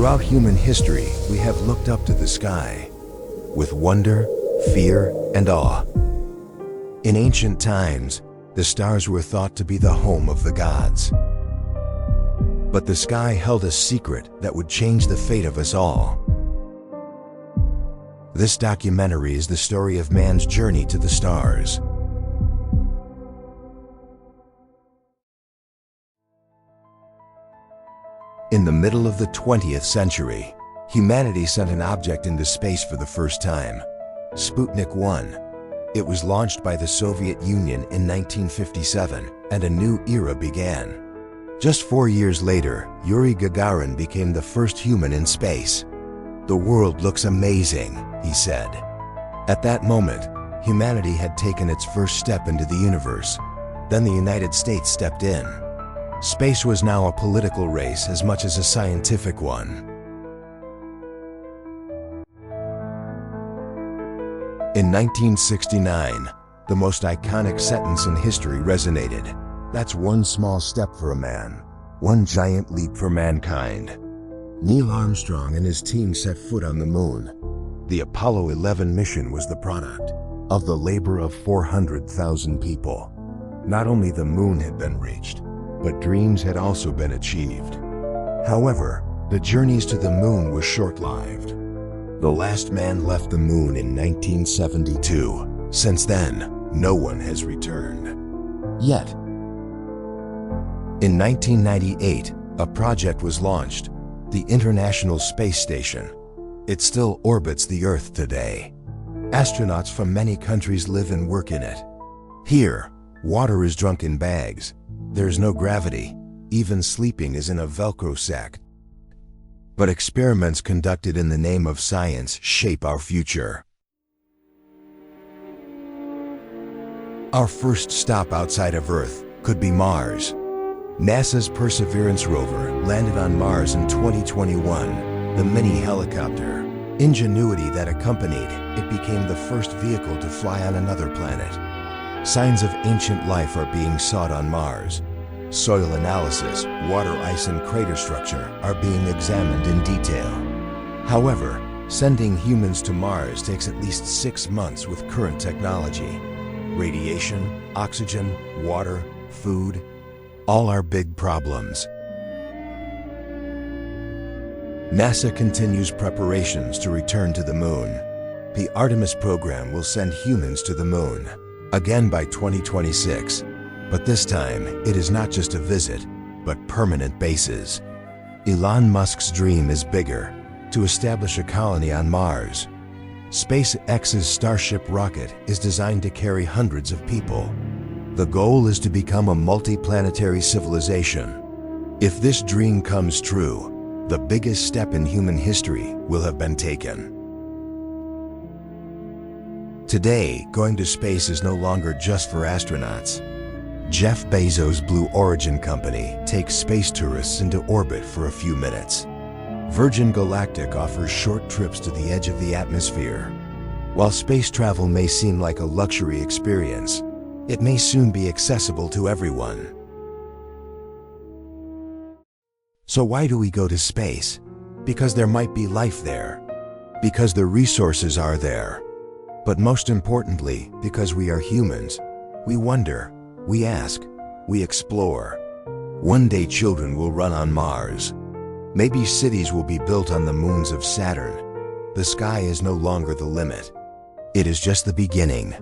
Throughout human history, we have looked up to the sky with wonder, fear, and awe. In ancient times, the stars were thought to be the home of the gods. But the sky held a secret that would change the fate of us all. This documentary is the story of man's journey to the stars. In the middle of the 20th century, humanity sent an object into space for the first time, Sputnik 1. It was launched by the Soviet Union in 1957, and a new era began. Just 4 years later, Yuri Gagarin became the first human in space. "The world looks amazing," he said. At that moment, humanity had taken its first step into the universe. Then the United States stepped in. Space was now a political race as much as a scientific one. In 1969, the most iconic sentence in history resonated. "That's one small step for a man, one giant leap for mankind." Neil Armstrong and his team set foot on the moon. The Apollo 11 mission was the product of the labor of 400,000 people. Not only the moon had been reached, but dreams had also been achieved. However, the journeys to the moon were short-lived. The last man left the moon in 1972. Since then, no one has returned. Yet, in 1998, a project was launched, the International Space Station. It still orbits the Earth today. Astronauts from many countries live and work in it. Here, water is drunk in bags. There's no gravity. Even sleeping is in a Velcro sack. But experiments conducted in the name of science shape our future. Our first stop outside of Earth could be Mars. NASA's Perseverance rover landed on Mars in 2021. The mini helicopter, ingenuity that accompanied it, became the first vehicle to fly on another planet. Signs of ancient life are being sought on Mars. Soil analysis, water ice, and crater structure are being examined in detail. However, sending humans to Mars takes at least 6 months with current technology. Radiation, oxygen, water, food, all are big problems. NASA continues preparations to return to the moon. The Artemis program will send humans to the moon, again by 2026. But this time, it is not just a visit, but permanent bases. Elon Musk's dream is bigger, to establish a colony on Mars. SpaceX's Starship rocket is designed to carry hundreds of people. The goal is to become a multi-planetary civilization. If this dream comes true, the biggest step in human history will have been taken. Today, going to space is no longer just for astronauts. Jeff Bezos' Blue Origin company takes space tourists into orbit for a few minutes. Virgin Galactic offers short trips to the edge of the atmosphere. While space travel may seem like a luxury experience, it may soon be accessible to everyone. So why do we go to space? Because there might be life there. Because the resources are there. But most importantly, because we are humans. We wonder, we ask, we explore. One day children will run on Mars. Maybe cities will be built on the moons of Saturn. The sky is no longer the limit. It is just the beginning.